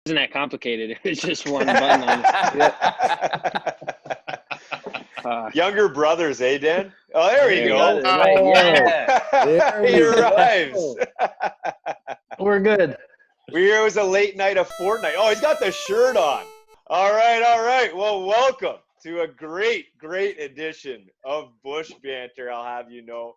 Isn't that complicated? It's just one button on. Younger brothers, eh, Dan? Oh, there we go. Right, yeah. He arrives. We're good. We hear it was a late night of Fortnite. Oh, he's got the shirt on. All right. Well, welcome to a great edition of Bushbanter, I'll have you know.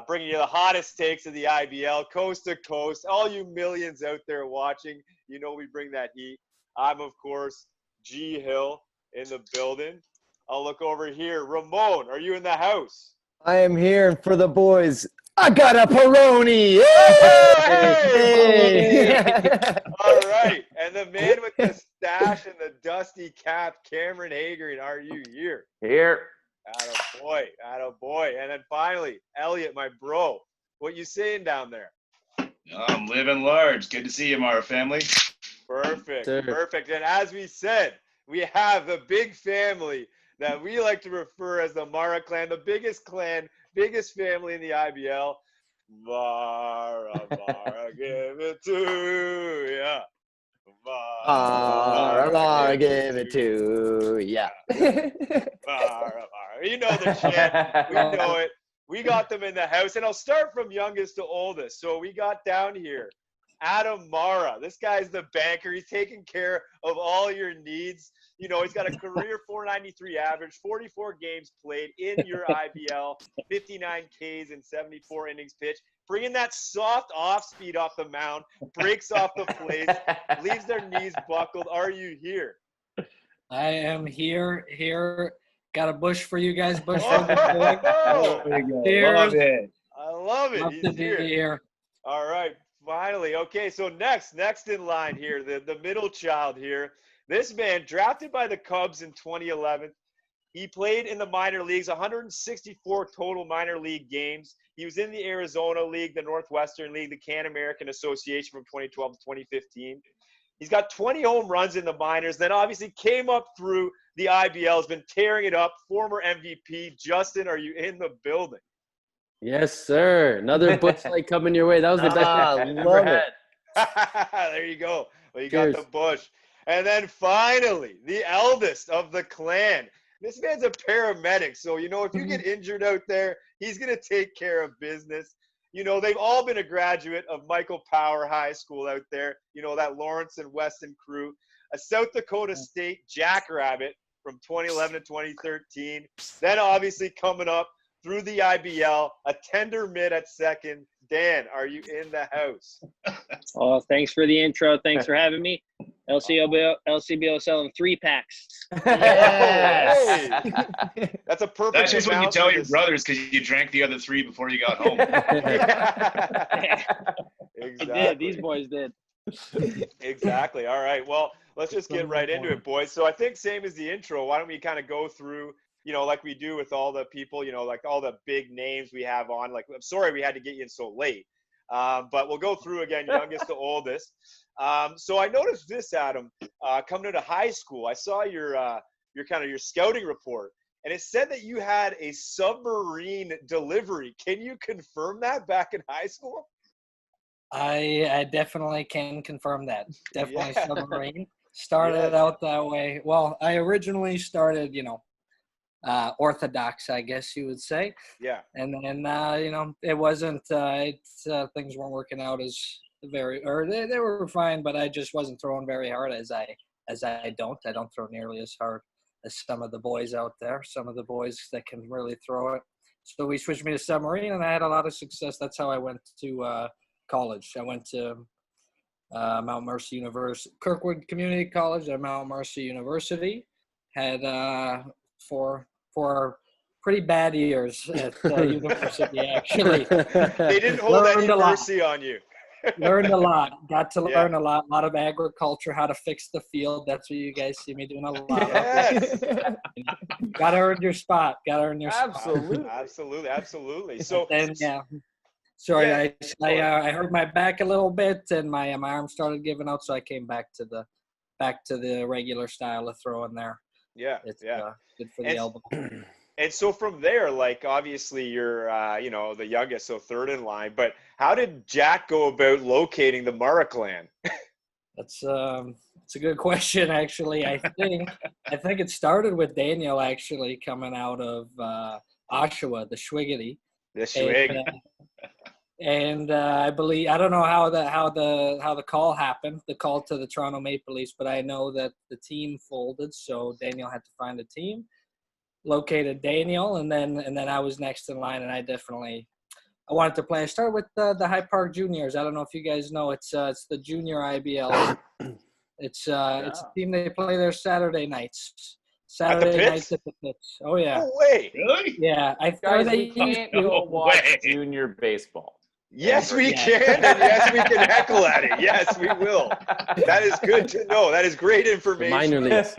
Bringing you the hottest takes of the IBL, coast to coast. All you millions out there watching, you know we bring that heat. I'm, of course, G. Hill in the building. I'll look over here. Ramon, are you in the house? I am here for the boys. I got a Peroni. Hey! All right. And the man with the stash and the dusty cap, Cameron Hager, are you here? Here. Attaboy. And then finally, Elliot, my bro. What you saying down there? I'm living large. Good to see you, Marra family. Perfect. Sir. Perfect. And as we said, we have the big family that we like to refer as the Marra clan, the biggest clan, biggest family in the IBL. Marra, give it to ya. Marra, give it to ya. Marra. You know the chant. We know it. We got them in the house. And I'll start from youngest to oldest. So we got down here Adam Marra. This guy's the banker. He's taking care of all your needs. You know, he's got a career 493 average, 44 games played in your IBL, 59 Ks and 74 innings pitched. Bringing that soft off speed off the mound, breaks off the plates, leaves their knees buckled. Are you here? I am here. Got a bush for you guys. Bush for Oh, Cheers. Love it. I love it. Love He's to be here. here. All right, finally. Okay, so next in line here, the middle child here. This man, drafted by the Cubs in 2011. He played in the minor leagues, 164 total minor league games. He was in the Arizona League, the Northwestern League, the Can American Association from 2012 to 2015. He's got 20 home runs in the minors, then obviously came up through the IBL, has been tearing it up. Former MVP. Justin, are you in the building? Yes, sir. Another Bush Light coming your way. That was the best I've ever love had. it. There you go. Well, you Cheers. got the bush. And then finally, the eldest of the clan. This man's a paramedic. So, you know, if you get injured out there, he's going to take care of business. You know, they've all been a graduate of Michael Power High School out there. You know, that Lawrence and Weston crew. A South Dakota State Jackrabbit from 2011 to 2013. Then obviously coming up through the IBL, a tender mid at second. Dan, are you in the house? Oh, thanks for the intro. Thanks for having me. LCBO selling 3-packs. Hey! That's a perfect That's just what you amount tell for your this. brothers because you drank the other 3 before you got home. Exactly. I did. These boys did. Exactly. All right. Well, let's just get right into it, boys. So I think same as the intro, why don't we kind of go through, you know, like we do with all the people, you know, like all the big names we have on. Like, I'm sorry we had to get you in so late. But we'll go through again, youngest to oldest. So I noticed this, Adam, coming into high school. I saw your scouting report, and it said that you had a submarine delivery. Can you confirm that back in high school? I definitely can confirm that. Definitely Yeah. submarine. Started Yes. out that way. Well, I originally started, orthodox, I guess you would say. Yeah. And then, it wasn't, things weren't working out they were fine, but I just wasn't throwing very hard I don't throw nearly as hard as some of the boys out there, some of the boys that can really throw it. So we switched me to submarine, and I had a lot of success. That's how I went to college. I went to Mount Mercy University, Kirkwood Community College at Mount Mercy University. Had four pretty bad years at university, actually. They didn't hold Learned any a lot. mercy on you. Learned a lot. Got to Yeah. learn a lot of agriculture, how to fix the field. That's what you guys see me doing a lot Yes. of. Got to earn your spot. Absolutely. So And yeah. Sorry, Yeah. I hurt my back a little bit, and my arm started giving out, so I came back to the regular style of throwing there. yeah, It's yeah. good for the And- elbow. And so from there, like obviously you're, the youngest, so third in line. But how did Jack go about locating the Marra clan? That's it's a good question, actually. I think it started with Daniel actually coming out of Oshawa, the Schwiggity. The And, swig. I believe I don't know how the call happened, the call to the Toronto Maple Leafs, but I know that the team folded, so Daniel had to find a team, located Daniel, and then I was next in line, and I wanted to play. I started with the High Park Juniors. I don't know if you guys know, it's the junior IBL. It's a team, they play their Saturday nights. Saturday nights at the Pits. Oh yeah. No way. Really? Yeah, Guys, we can't go watch junior baseball. Yes, we can, and yes, we can heckle at it. Yes, we will. That is good to know. That is great information. Minor leagues.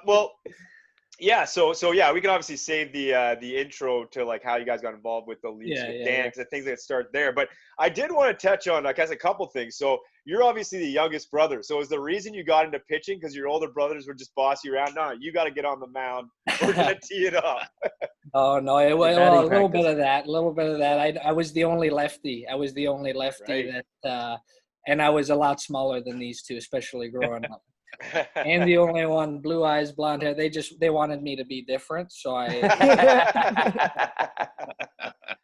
Well, yeah. So yeah, we can obviously save the intro to like how you guys got involved with the Leafs with Dan, because the things that start there. But I did want to touch on, I guess, a couple things. So you're obviously the youngest brother. So is the reason you got into pitching because your older brothers would just boss you around? No, you got to get on the mound. We're gonna tee it up. Oh no! A little bit of that. I was the only lefty. Right. That, and I was a lot smaller than these two, especially growing up. And the only one, blue eyes, blonde hair. They wanted me to be different, so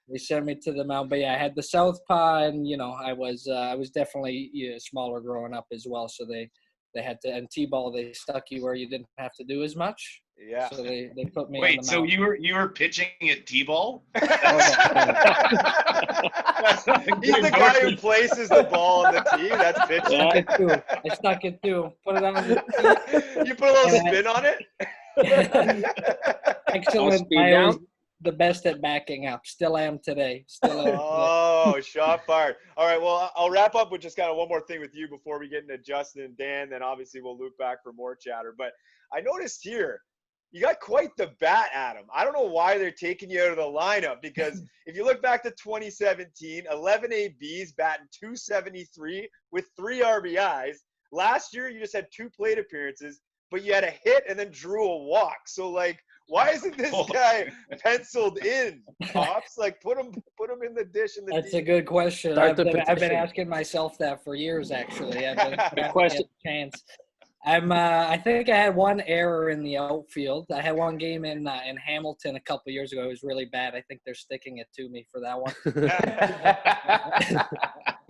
they sent me to the mound. But yeah, I had the southpaw, and I was definitely smaller growing up as well. So they had to, and t-ball, they stuck you where you didn't have to do as much. Yeah. So they put me. Wait, on the so mound. you were pitching at T-ball? He's the guy who places the ball on the tee. That's pitching. I stuck it too. Put it on the tee. You put a little spin on it. Excellent. I was the best at backing up. Still am today. Oh, shot fired. All right, well, I'll wrap up with just kind of one more thing with you before we get into Justin and Dan. Then obviously we'll loop back for more chatter. But I noticed here, you got quite the bat, Adam. I don't know why they're taking you out of the lineup, because if you look back to 2017, 11 ABs, batting .273 with 3 RBIs. Last year, you just had 2 plate appearances, but you had a hit and then drew a walk. So, like, why isn't this guy penciled in, Pops? Like, put him in the dish in the That's deep. a good question. Start the I've been petition. asking myself that for years, actually. I've been Good question. chance. I think I had one error in the outfield. I had one game in Hamilton a couple years ago. It was really bad. I think they're sticking it to me for that one.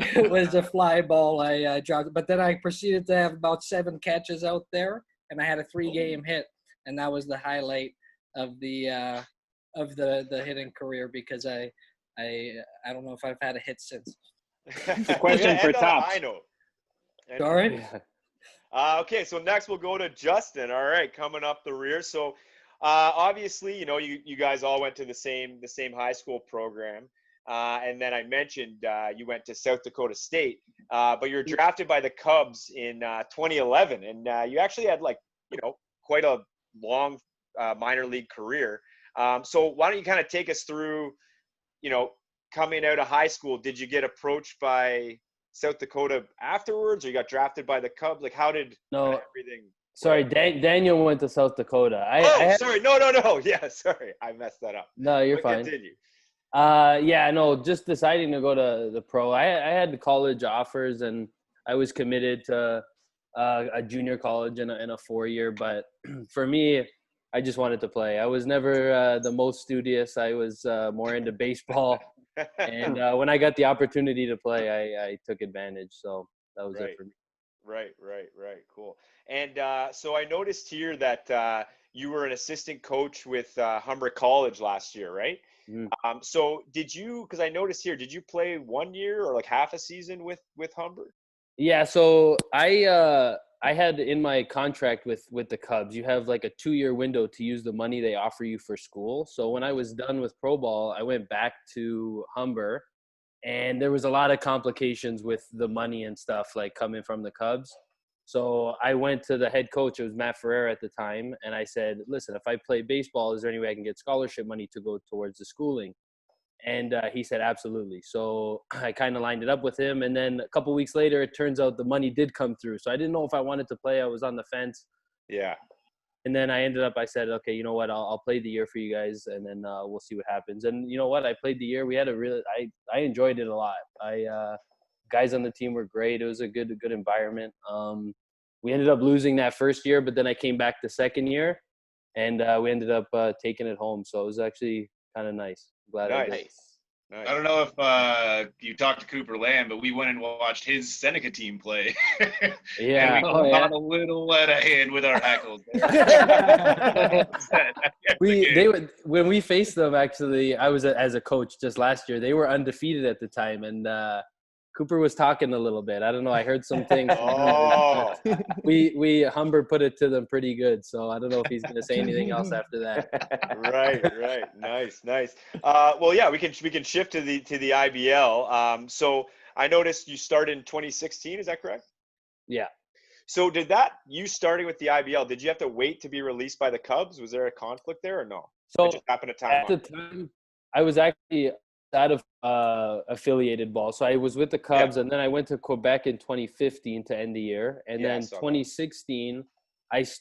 It was a fly ball I dropped, but then I proceeded to have about 7 catches out there, and I had a 3-game hit, and that was the highlight of the hitting career, because I don't know if I've had a hit since. Question for Tops. Sorry. Yeah. Okay, so next we'll go to Justin. All right, coming up the rear. So obviously, you guys all went to the same high school program. And then I mentioned you went to South Dakota State, but you're drafted by the Cubs in 2011, and you actually had quite a long minor league career. So why don't you kind of take us through, coming out of high school? Did you get approached by South Dakota afterwards, or you got drafted by the Cubs? Like, how did everything? Sorry, Daniel went to South Dakota. Sorry, no. Yeah, sorry, I messed that up. No, you're fine. Continue. Just deciding to go to the pro. I had the college offers, and I was committed to a junior college and a 4-year. But for me, I just wanted to play. I was never the most studious. I was more into baseball. And when I got the opportunity to play, I took advantage. So that was it for me. Right. Cool. And so I noticed here that you were an assistant coach with Humber College last year, right? Mm. So did you, because I noticed here, did you play 1 year or like half a season with Humber? Yeah, so I had in my contract with the Cubs, you have like a 2-year window to use the money they offer you for school. So when I was done with pro ball, I went back to Humber, and there was a lot of complications with the money and stuff like coming from the Cubs. So I went to the head coach, it was Matt Ferrer at the time, and I said, listen, if I play baseball, is there any way I can get scholarship money to go towards the schooling? And he said, absolutely. So I kind of lined it up with him. And then a couple weeks later, it turns out the money did come through. So I didn't know if I wanted to play. I was on the fence. Yeah. And then I said, okay, you know what? I'll play the year for you guys, and then we'll see what happens. And you know what? I played the year. We had I enjoyed it a lot. Guys on the team were great. It was a good environment. We ended up losing that first year, but then I came back the second year, and we ended up taking it home. So it was actually kind of nice. Glad I did. Nice. I don't know if you talked to Cooper Lamb, but we went and watched his Seneca team play. Yeah. And we got a little out of hand with our hackles. When we faced them, actually, I was as a coach just last year. They were undefeated at the time, and Cooper was talking a little bit. I don't know. I heard some things. Oh. we Humber put it to them pretty good. So I don't know if he's going to say anything else after that. Right. Nice. Well, yeah, we can shift to the IBL. So I noticed you started in 2016. Is that correct? Yeah. So you starting with the IBL, did you have to wait to be released by the Cubs? Was there a conflict there or no? So it just happened to time at the time, I was actually out of affiliated ball. So I was with the Cubs, and then I went to Quebec in 2015 to end the year. And then 2016, I was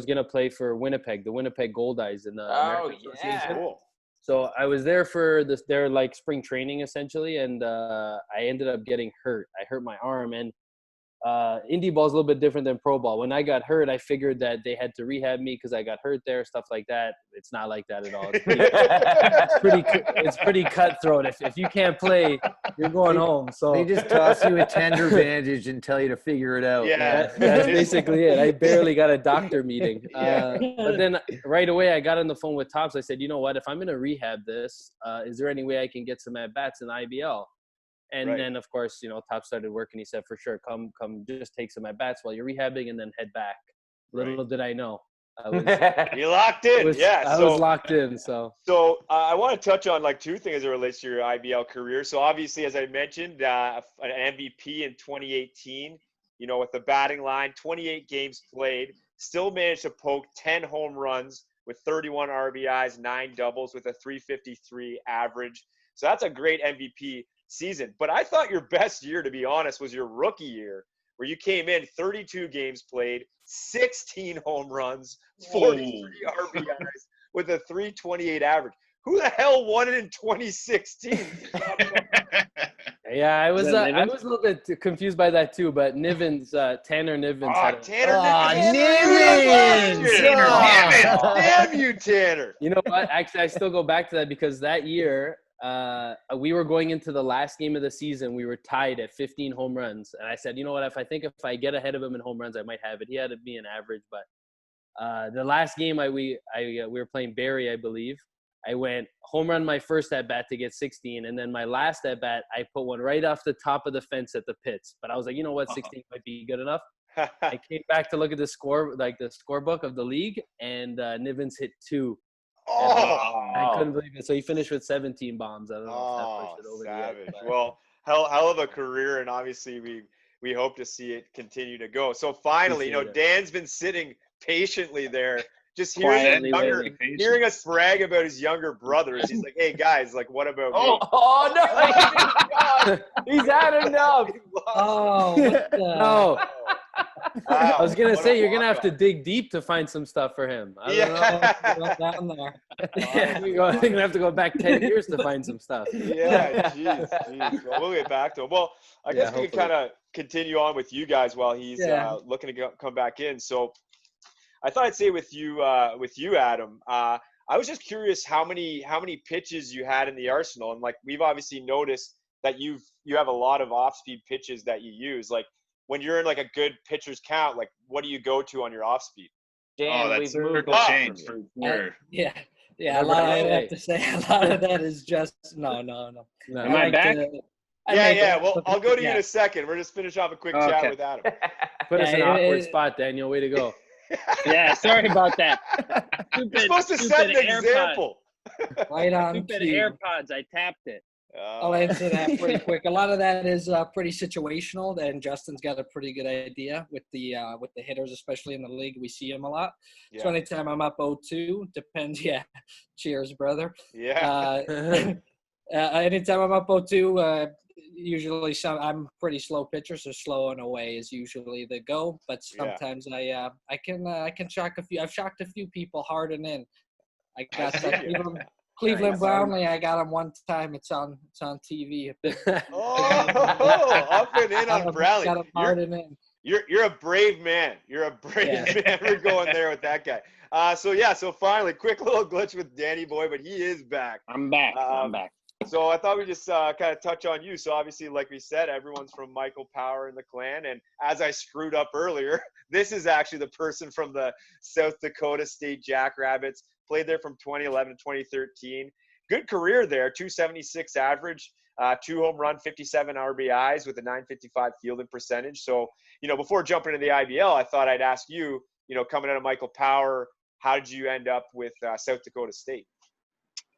going to play for Winnipeg, the Winnipeg Gold Eyes in the American Association. Cool. So I was there for their like spring training essentially, and I ended up getting hurt. I hurt my arm, and indie ball is a little bit different than pro ball. When I got hurt, I figured that they had to rehab me because I got hurt there, stuff like that. It's not like that at all. It's pretty cutthroat. If you can't play, you're going home. So they just toss you a tender bandage and tell you to figure it out. Yeah. That's basically it. I barely got a doctor meeting. But then right away, I got on the phone with Tops. I said, you know what? If I'm going to rehab this, is there any way I can get some at-bats in the IBL? And then, of course, Top started working. He said, for sure, come, just take some at-bats while you're rehabbing and then head back. Little did I know. You locked in. I was locked in. So I want to touch on like two things as it relates to your IBL career. So obviously, as I mentioned, an MVP in 2018, with the batting line, 28 games played, still managed to poke 10 home runs with 31 RBIs, 9 doubles with a 353 average. So that's a great MVP season. But I thought your best year, to be honest, was your rookie year, where you came in 32 games played, 16 home runs, 43 RBIs with a 328 average. Who the hell won it in 2016? Yeah, I was a little bit confused by that too, but Nivens, Tanner Nivens. Nivens! Damn you, Tanner. You know what? Actually, I still go back to that because that year, we were going into the last game of the season. We were tied at 15 home runs. And I said, you know what? If I get ahead of him in home runs, I might have it. He had to be an average. But the last game we were playing Barrie, I believe. I went home run my first at-bat to get 16. And then my last at-bat, I put one right off the top of the fence at the pits. But I was like, you know what? 16 might be good enough. I came back to look at the scorebook of the league, and Nivens hit 2. I couldn't believe it. So he finished with 17 bombs. I don't know if that pushed it over savage. yet. Well, hell of a career, and obviously we hope to see it continue to go. So finally, Dan's been sitting patiently there, just hearing us brag about his younger brothers. He's like, "Hey guys, like, what about me?" Oh no, he's had enough. No. I was gonna say you're gonna have to dig deep to find some stuff for him. I don't know. You're gonna have to go back 10 years to find some stuff. Yeah, jeez. Well, we'll get back to him. Well, I guess we can kind of continue on with you guys while he's looking to come back in. So I thought I'd say with you, Adam. I was just curious how many pitches you had in the arsenal, and like we've obviously noticed that you have a lot of off-speed pitches that you use. Like when you're in like a good pitcher's count, like what do you go to on your off-speed? Dan, that's we've moved change for sure. Yeah. A lot. I have to say, a lot of that is just no. Am I back? Well, I'll go to you in a second. We're just finish off a quick chat with Adam. Put us in an awkward spot, Daniel. Way to go. Yeah, sorry about that. You're supposed to set an example. Right on. Stupid AirPods. I tapped it. I'll answer that pretty quick. A lot of that is pretty situational, and Justin's got a pretty good idea with the hitters, especially in the league. We see him a lot. Yeah. So anytime I'm up 0-2, depends. Yeah, cheers, brother. Yeah. Anytime I'm up 0-2, usually I'm a pretty slow pitcher, so slow and away is usually the go. But sometimes I can shock a few. I've shocked a few people hard and in. I got Cleveland Nice. Brownlee, I got him one time. It's on TV. Oh, up and in on Brownlee. Got him hard and in. You're a brave man. You're a brave man for going there with that guy. So finally, quick little glitch with Danny Boy, but he is back. I'm back. I'm back. So I thought we'd just kind of touch on you. So obviously, like we said, everyone's from Michael Power in the clan. And as I screwed up earlier, this is actually the person from the South Dakota State Jackrabbits. Played there from 2011 to 2013. Good career there, 276 average, 2 home run, 57 RBIs with a 955 fielding percentage. So, before jumping into the IBL, I thought I'd ask you, coming out of Michael Power, how did you end up with South Dakota State?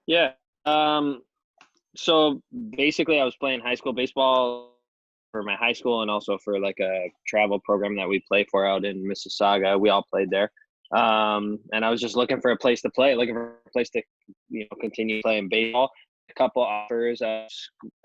Yeah. So basically I was playing high school baseball for my high school and also for like a travel program that we play for out in Mississauga. We all played there. And I was just looking for a place to play, looking for a place to, continue playing baseball. A couple offers out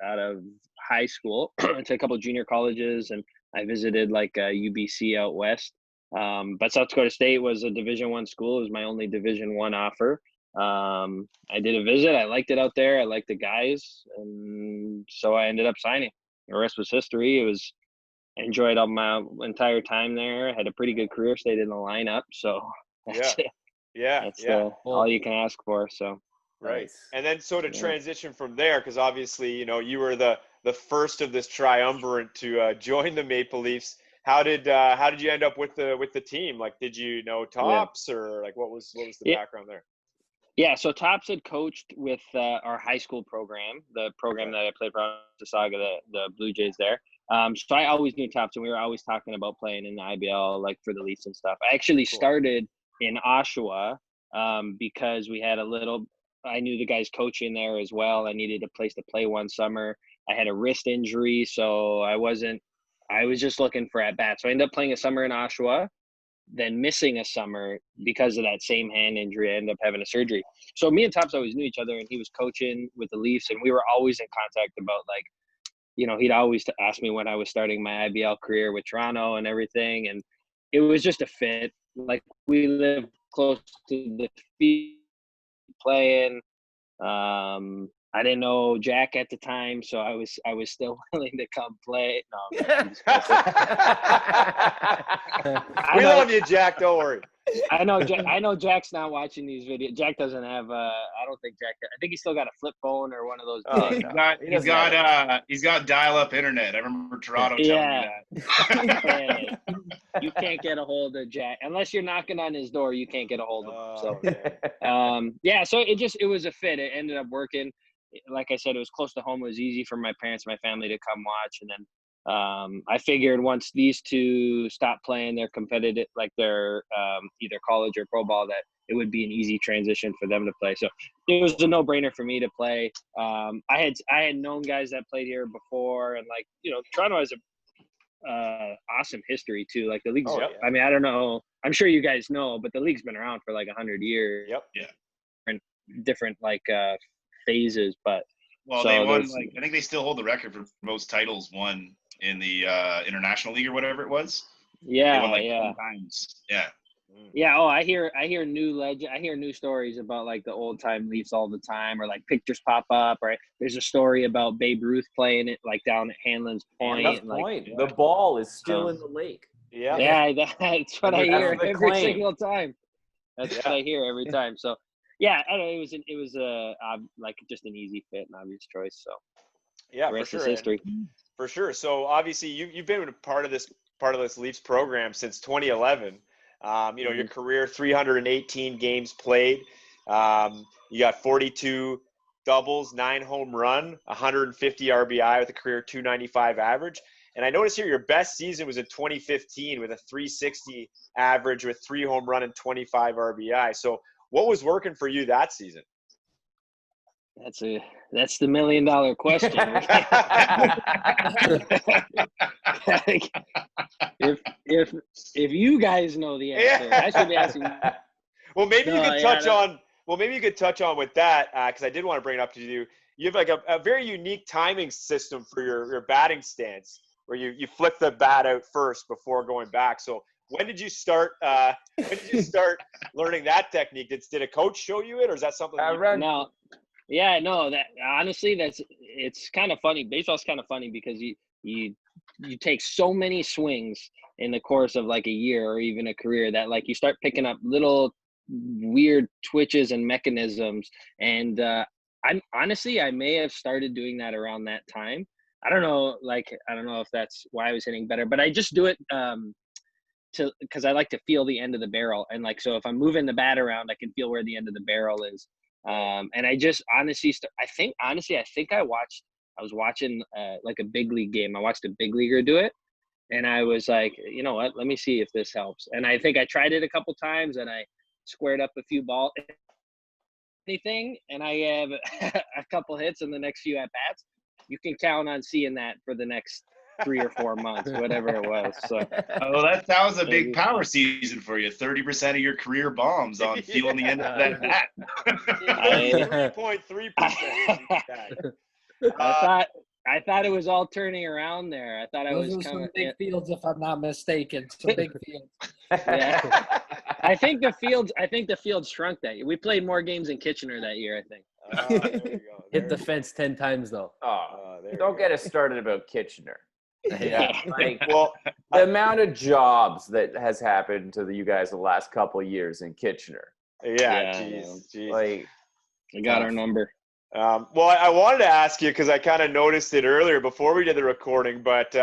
of high school to a couple junior colleges, and I visited like UBC out west. But South Dakota State was a Division I school. It was my only Division I offer. I did a visit. I liked it out there. I liked the guys, and so I ended up signing. The rest was history. I enjoyed all my entire time there. I had a pretty good career. Stayed in the lineup, so that's it. That's all you can ask for. So right. And then so to transition from there, because obviously you were the first of this triumvirate to join the Maple Leafs. How did you end up with the team? Like, did you know Tops or like what was the background there? Yeah, so Tops had coached with our high school program, the program that I played for Mississauga, the Blue Jays there. So I always knew Tops, and we were always talking about playing in the IBL, like for the Leafs and stuff. I actually started in Oshawa because we had I knew the guys coaching there as well. I needed a place to play one summer. I had a wrist injury, so I was just looking for at-bats. So I ended up playing a summer in Oshawa, then missing a summer because of that same hand injury. I ended up having a surgery. So me and Tops always knew each other, and he was coaching with the Leafs, and we were always in contact about like, he'd always ask me when I was starting my IBL career with Toronto and everything. And it was just a fit. Like, we lived close to the field playing. I didn't know Jack at the time, so I was still willing to come play. No, we love you, Jack. Don't worry. I know Jack's not watching these videos. Jack doesn't have. I don't think Jack. I think he's still got a flip phone or one of those. He's got dial-up internet. I remember Toronto telling me that. You can't get a hold of Jack unless you're knocking on his door. You can't get a hold of him. So, so it was a fit. It ended up working. Like I said, it was close to home. It was easy for my parents and my family to come watch. And then I figured once these two stopped playing their competitive, like their either college or pro ball, that it would be an easy transition for them to play. So it was a no-brainer for me to play. I had known guys that played here before, and like, Toronto has a awesome history too. Like the league's, I mean, I don't know. I'm sure you guys know, but the league's been around for like 100 years. Yep. Yeah. And different phases, but they won I think they still hold the record for most titles won in the International League or whatever it was. Yeah, they won 10 times. Yeah. Yeah. Oh, I hear new stories about like the old time Leafs all the time, or like pictures pop up, or there's a story about Babe Ruth playing it like down at Hanlon's Point. The ball is still in the lake. Yeah. Yeah, that's what I hear every single time. That's what I hear every time. So. Yeah, I don't know, it was like just an easy fit and obvious choice. So yeah, the rest for sure. is history. For sure. So obviously you've been a part of this Leafs program since 2011. Your career, 318 games played. You got 42 doubles, 9 home run, 150 RBI with a career 295 average. And I noticed here your best season was in 2015 with a 360 average with 3 home run and 25 RBI. So what was working for you that season? That's the $1 million question. if you guys know the answer, I should be asking. Well, maybe you could touch on. Well, maybe you could touch on with that because I did want to bring it up to you. You have like a very unique timing system for your batting stance, where you flip the bat out first before going back. So when did you start? Learning that technique? Did a coach show you it, or is that something? No, Yeah, no, that honestly, it's kind of funny. Baseball's kind of funny because you take so many swings in the course of like a year or even a career that like you start picking up little weird twitches and mechanisms. And I'm honestly, I may have started doing that around that time. I don't know, if that's why I was hitting better, but I just do it because I like to feel the end of the barrel. And like, so if I'm moving the bat around, I can feel where the end of the barrel is. And I just honestly, I think I was watching like a big league game. I watched a big leaguer do it. And I was like, you know what, let me see if this helps. And I think I tried it a couple times and I squared up a few balls, anything. And I have a couple hits in the next few at bats. You can count on seeing that for the next 3 or 4 months, whatever it was. So, that was a big power season for you. 30% of your career bombs on feeling the end of that bat. 3.3%. I thought it was all turning around there. I thought Those I was were kind some of big fields, if I'm not mistaken. Some big fields. Yeah. I think the field shrunk that year. We played more games in Kitchener that year, I think. There you go. Hit the fence 10 times though. Don't get us started about Kitchener. Yeah. Like, Well, the amount of jobs that has happened to you guys the last couple of years in Kitchener. yeah, Yeah, jeez. Like, I got our number. Well, I wanted to ask you because I kind of noticed it earlier before we did the recording, but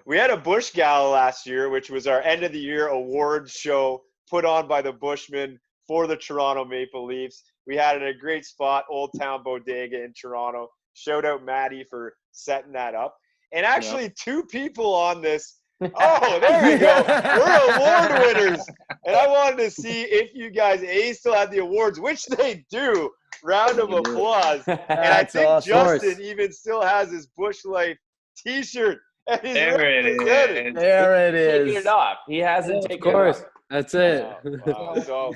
we had a Bush Gala last year, which was our end of the year awards show put on by the Bushmen for the Toronto Maple Leafs. We had it in a great spot, Old Town Bodega in Toronto. Shout out Maddie for setting that up. And actually, two people on this. Oh, there we go. We're award winners. And I wanted to see if you guys, still had the awards, which they do. Round of applause. And I think awesome. Justin even still has his Bush Life t-shirt. And he's There it representing. is. There it taking is. it off. He hasn't Of taken it course. off. That's it. Wow. So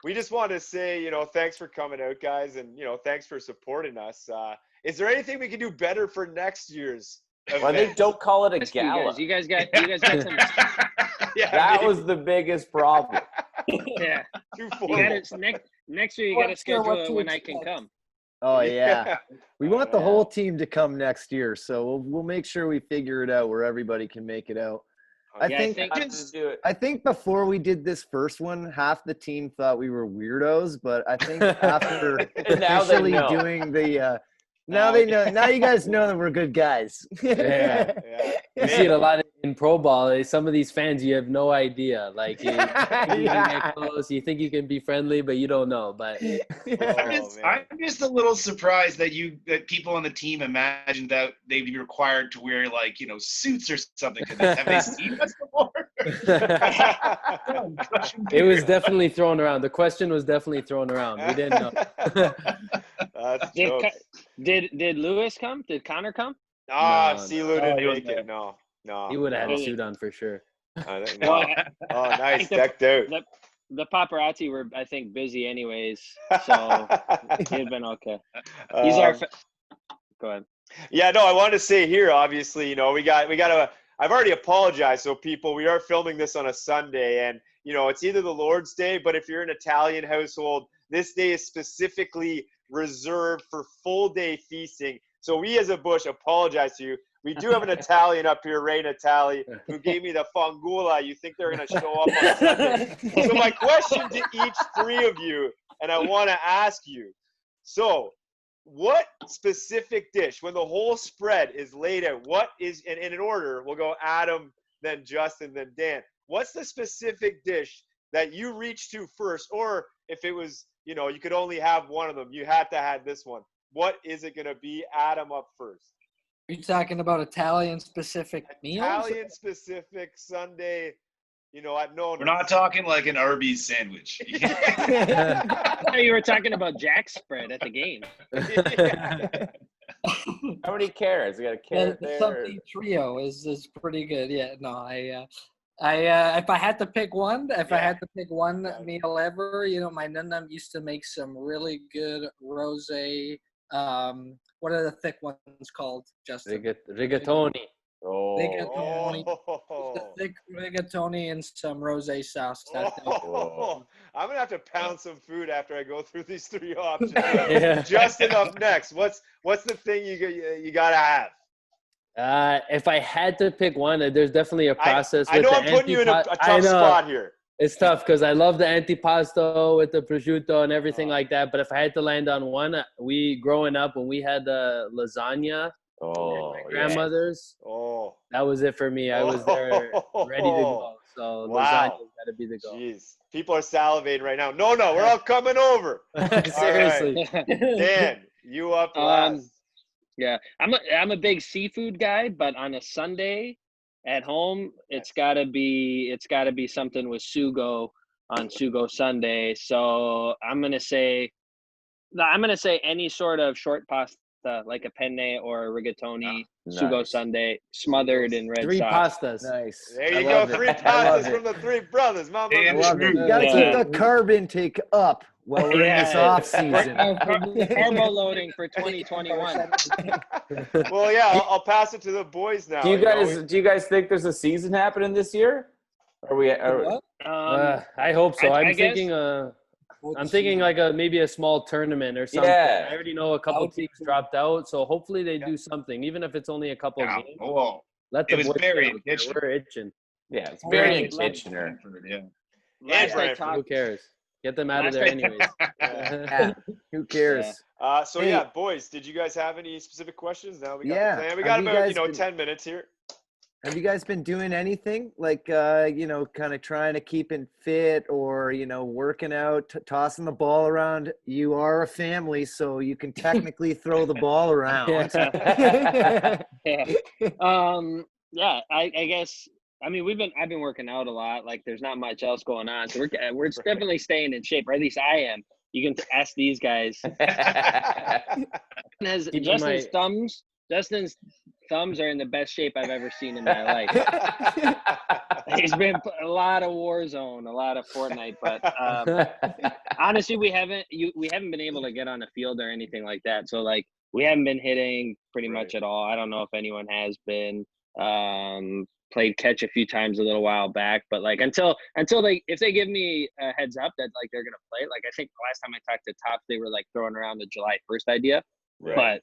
we just wanted to say, thanks for coming out, guys. And, thanks for supporting us. Is there anything we can do better for next year's Well, they event? don't call it a You gala. guys, you guys got some. That was the biggest problem. Yeah. Too You formal. got next year. You got to schedule it when I can come. Oh yeah. We want the Yeah. whole team to come next year, so we'll make sure we figure it out where everybody can make it out. I Yeah, think I Have to do it. I think before we did this first one, half the team thought we were weirdos, but I think after Now they officially know. doing the now they know. Now you guys know that we're good guys. Yeah. Yeah. You see it a lot in pro ball. Some of these fans, you have no idea. Like, you can get close. You think you can be friendly, but you don't know. But man. I'm just a little surprised that people on the team imagined that they'd be required to wear suits or something. Have they seen us before? it was definitely thrown around. The question was definitely thrown around. We didn't know. That's jokes. Did Lewis come? Did Connor come? No, See, Lou didn't he make wasn't it. No. He would have had no. a suit on for sure. No. Well, Oh, nice. the- Decked out. The paparazzi were, I think, busy anyways, so he'd been okay. He's Go ahead. Yeah, no, I wanted to say here, obviously, we got to, I've already apologized. So people, we are filming this on a Sunday and, it's either the Lord's Day, but if you're an Italian household, this day is specifically reserved for full day feasting. So we as a Bush apologize to you. We do have an Italian up here, Ray Natali, who gave me the fangula. You think they're going to show up on Sunday. So my question to each three of you, and I want to ask you, so what specific dish, when the whole spread is laid out, what is, and in an order, we'll go Adam, then Justin, then Dan. What's the specific dish that you reached to first? Or if it was, you could only have one of them, you had to have this one. What is it going to be? Adam up first. Are you talking about Italian-specific meals? Italian-specific Sunday, I've known. We're not talking like an Arby's sandwich. I thought you were talking about Jack's spread at the game. Nobody cares. You got a carrot The there. something trio is pretty good. Yeah, no, I if I had to pick one, meal ever, my nunna used to make some really good rosé. What are the thick ones called, Justin? Rigatoni. Rigatoni. Oh. Thick rigatoni and some rosé sauce. I'm gonna have to pound some food after I go through these 3 options. Yeah. Justin, up next. What's the thing you gotta have? If I had to pick one, there's definitely a process. I know with I'm the putting you in a I tough know. spot here. It's tough because I love the antipasto with the prosciutto and everything like that. But if I had to land on one, growing up when we had the lasagna, my grandmother's, that was it for me. I was there ready to go. So Wow. lasagna's got to be the goal. Jeez, people are salivating right now. No, we're all coming over. Seriously. All right. Dan, you up last. Yeah, I'm a big seafood guy, but on a Sunday at home, it's gotta be something with sugo on Sugo Sunday. So I'm gonna say any sort of short pasta like a penne or a rigatoni, Sugo Sunday, smothered in red 3 sauce. pastas. Nice. There you I go. love it. 3 I pastas love from the 3 brothers. Mama. I love it. You gotta Yeah. keep the carb intake up while we're in this Yeah. off season. Carbo loading for 2021. Well, yeah, I'll pass it to the boys now. Do you guys think there's a season happening this year? What? I hope so. I guess- I'm thinking like maybe a small tournament or something. Yeah. I already know a couple teams dropped out, so hopefully they do something, even if it's only a couple of games. Oh, Let it the was boys Barry get and out there. Kitchener. We're itching. Yeah, it's Barry and Right. Kitchener. Yeah. Last I Brantford. talked, Who cares? Get them out of Last there I- anyways. Yeah, who cares? So Hey. yeah, boys, did you guys have any specific questions? Now we got Yeah. the plan. We Have got you about guys been- 10 minutes here. Have you guys been doing anything like, kind of trying to keep in fit or, working out, tossing the ball around? You are a family, so you can technically throw the ball around. Yeah. Yeah. I guess. I mean, I've been working out a lot. Like, there's not much else going on, so we're definitely staying in shape, or at least I am. You can ask these guys. Justin's thumbs are in the best shape I've ever seen in my life. He's been a lot of Warzone, a lot of Fortnite, but honestly, we haven't been able to get on the field or anything like that. So like, we haven't been hitting pretty much at all. I don't know if anyone has been. Played catch a few times a little while back, but like until if they give me a heads up that like they're gonna play, like I think the last time I talked to Tops, they were like throwing around the July 1st idea, but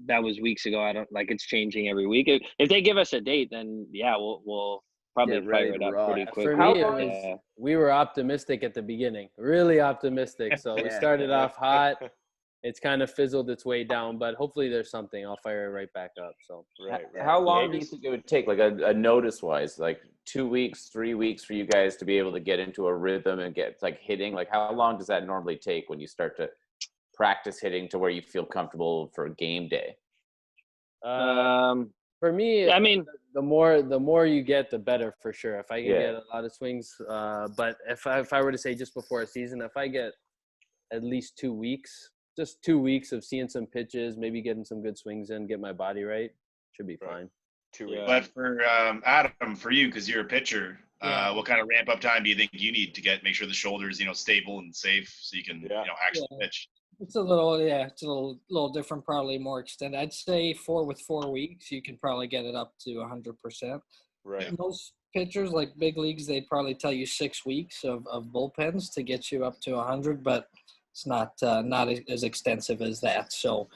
that was weeks ago. I don't like it's changing every week. If they give us a date, then yeah, we'll probably fire it up pretty quick. For me, we were optimistic at the beginning, really optimistic. So we started off hot. It's kind of fizzled its way down, but hopefully there's something. I'll fire it right back up. So, how long do you think it would take, like a notice wise, like 2 weeks, 3 weeks for you guys to be able to get into a rhythm and get like hitting? Like, how long does that normally take when you start to practice hitting to where you feel comfortable for game day? For me, I mean, the more you get, the better for sure. If I can get a lot of swings, but if I were to say just before a season, if I get at least 2 weeks. Just 2 weeks of seeing some pitches, maybe getting some good swings in, get my body right, should be fine. 2 weeks. But for Adam, for you, because you're a pitcher, what kind of ramp up time do you think you need to make sure the shoulders, stable and safe so you can, actually pitch? It's a little different, probably more extended. I'd say 4 weeks, you can probably get it up to 100%. Right. Most pitchers, like big leagues, they probably tell you 6 weeks of bullpens to get you up to 100, but it's not as extensive as that. So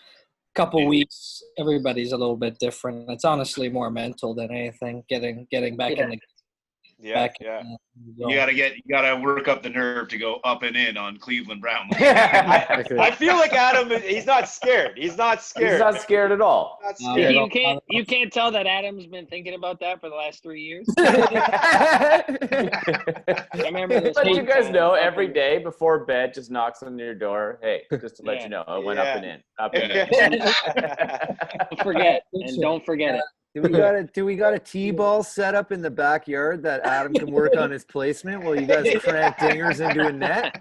a couple weeks, everybody's a little bit different. It's honestly more mental than anything, getting back in the You gotta work up the nerve to go up and in on Cleveland Brown. I feel like Adam, he's not scared. He's not scared. He's not scared at all. Not scared. You can't tell that Adam's been thinking about that for the last 3 years. I remember this. Let you guys know every day before bed, just knocks on your door. Hey, just to let you know, I went up and in, up and in. Don't forget it. Do we got a T-ball set up in the backyard that Adam can work on his placement while you guys crank dingers into a net?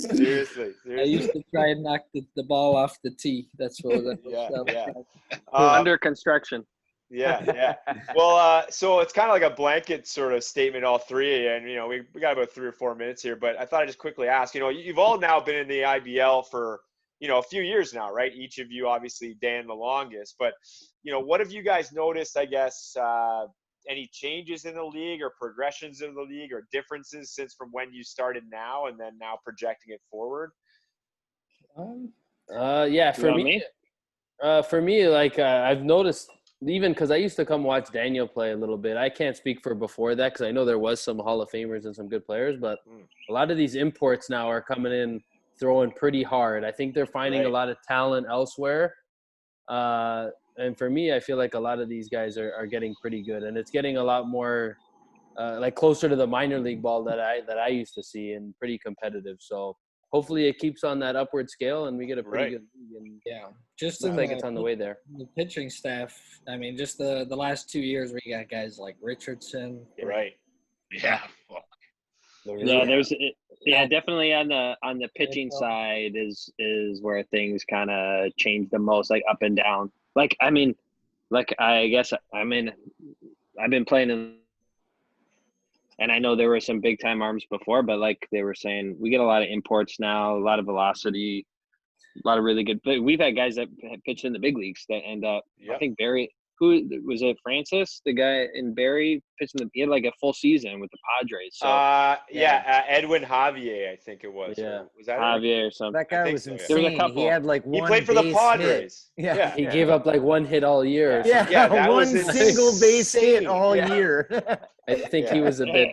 Seriously. I used to try and knock the ball off the tee. That's what that was. Under construction. Yeah. Well, so it's kind of like a blanket sort of statement, all three, and we got about 3 or 4 minutes here, but I thought I'd just quickly ask. You've all now been in the IBL for a few years now, right? Each of you, obviously, Dan the longest. But, what have you guys noticed, I guess, any changes in the league or progressions in the league or differences since from when you started now and then now projecting it forward? Yeah, for me, like I've noticed, even because I used to come watch Daniel play a little bit. I can't speak for before that because I know there was some Hall of Famers and some good players, but a lot of these imports now are coming in throwing pretty hard. I think they're finding a lot of talent elsewhere. And for me, I feel like a lot of these guys are getting pretty good, and it's getting a lot more like closer to the minor league ball that I used to see, and pretty competitive. So hopefully it keeps on that upward scale and we get a pretty good league. And just looks like it's on the way there. The pitching staff, I mean, just the last 2 years we got guys like Richardson. Right. Yeah. Yeah, definitely on the pitching side is where things kind of change the most, like up and down. Like I mean, I guess I've been playing and I know there were some big time arms before, but like they were saying, we get a lot of imports now, a lot of velocity, a lot of really good. But we've had guys that have pitched in the big leagues that end up. I think Barry, who was it? Francis, the guy in Barry, pitching he had like a full season with the Padres. So Edwin Javier, I think it was. Yeah, was that Javier or something? That guy was so, insane. There was a couple. He had like one. He played for the Padres. Yeah. He gave up like one hit all year. That one was single base hit insane. all year. I think he was a bit.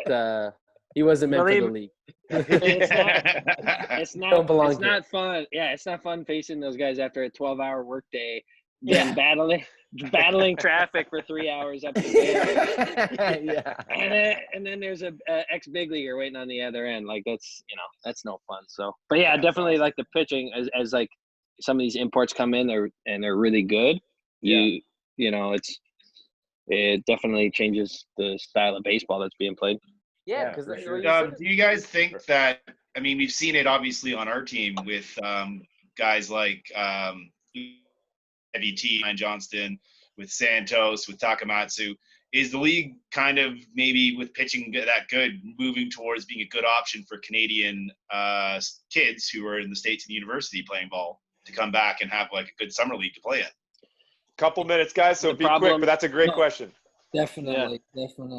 He wasn't meant for the league. It's not Don't belong it's here. not fun. Yeah, it's not fun facing those guys after a 12-hour workday. Battling traffic for 3 hours up to bed. And then there's a ex big leaguer waiting on the other end. Like that's no fun. So, but yeah, definitely like the pitching as like some of these imports come in, they're really good. It definitely changes the style of baseball that's being played. Yeah, because do you guys think that? I mean, we've seen it obviously on our team with guys like Heavy T, Ryan Johnston, with Santos, with Takamatsu. Is the league kind of maybe with pitching that good, moving towards being a good option for Canadian kids who are in the States and university playing ball to come back and have like a good summer league to play in? Couple minutes, guys, so be quick, but that's a great question. Definitely.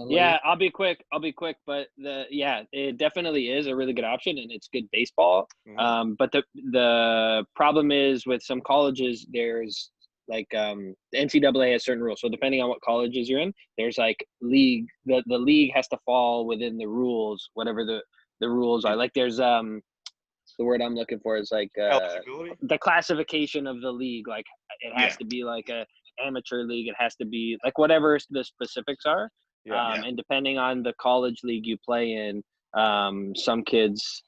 Yeah, I'll be quick. But it definitely is a really good option, and it's good baseball. Mm-hmm. But the problem is with some colleges, there's like the NCAA has certain rules. So depending on what colleges you're in, there's like league. The league has to fall within the rules, whatever the rules are. Like there's the word I'm looking for is like the classification of the league. Like it has to be like a amateur league. It has to be like whatever the specifics are. And depending on the college league you play in, some kids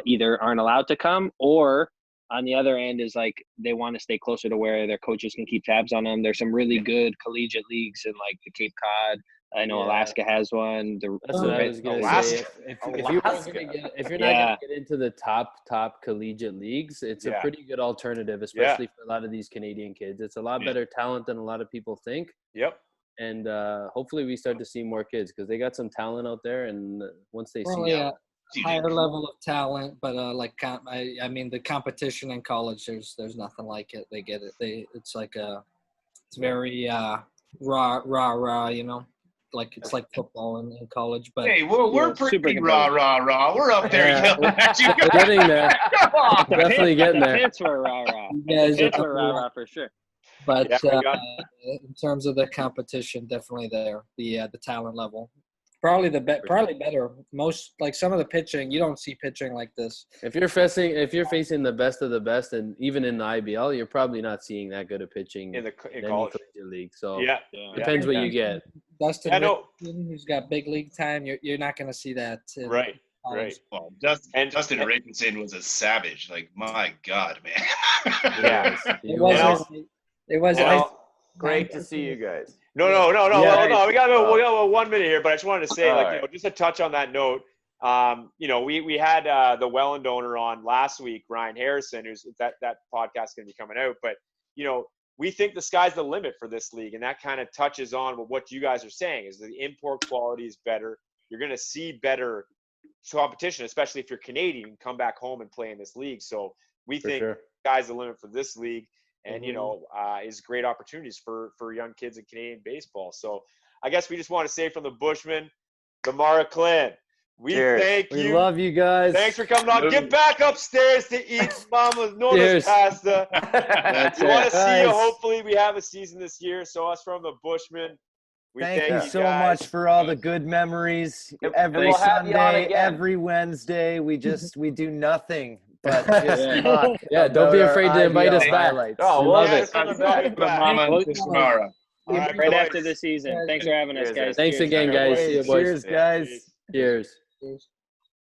either aren't allowed to come, or on the other end is like they want to stay closer to where their coaches can keep tabs on them. There's some really good collegiate leagues in like the Cape Cod. I know Alaska has one. That's what I was going to say. If you're not going to get into the top collegiate leagues, it's a pretty good alternative, especially for a lot of these Canadian kids. It's a lot better talent than a lot of people think. Yep. And hopefully we start to see more kids because they got some talent out there. And once they see higher level of talent, but I mean the competition in college, there's nothing like it. They get it. It's like it's very rah, you know. Like it's like football in college, but hey, we're pretty rah. We're up there yelling at you. We're getting there. Come on, definitely getting there. It's for rah for sure. But in terms of the competition, definitely there. The talent level, probably better. Most like some of the pitching, you don't see pitching like this. If you're facing the best of the best, and even in the IBL, you're probably not seeing that good of pitching in college league. So depends what you get. Dustin Richardson, who's got big league time, you're not going to see that. Right. Well, Dustin Richardson was a savage. Like, my God, man. It was great to see you guys. No. We got about 1 minute here, but I just wanted to say, just to touch on that note. We had the Welland owner on last week, Ryan Harrison, who's that podcast going to be coming out. But we think the sky's the limit for this league, and that kind of touches on what you guys are saying is the import quality is better. You're going to see better competition, especially if you're Canadian, come back home and play in this league. So we think sky's the limit for this league, and is great opportunities for young kids in Canadian baseball. So I guess we just want to say from the Bushmen, the Marra clan, we Cheers. thank We you. love you guys. Thanks for coming on. Get back upstairs to eat Mama Nona's Cheers. pasta. That's We want it. to see you. Guys. Hopefully, we have a season this year. So us from the Bushmen, we Thank you so guys. much for all the good memories. And Every we'll have you on Sunday, again. every Wednesday, we do nothing but just Yeah. talk. Yeah, don't be about afraid our to invite us IBL back. highlights. Oh, We well, love Yeah, it. it's gonna be back. Mama and Mara. All right, Right boys. after the season. Thanks for having us, Cheers, guys. Thanks Cheers. again, guys. Hey, See you, boys. cheers, guys. Cheers. Cheers.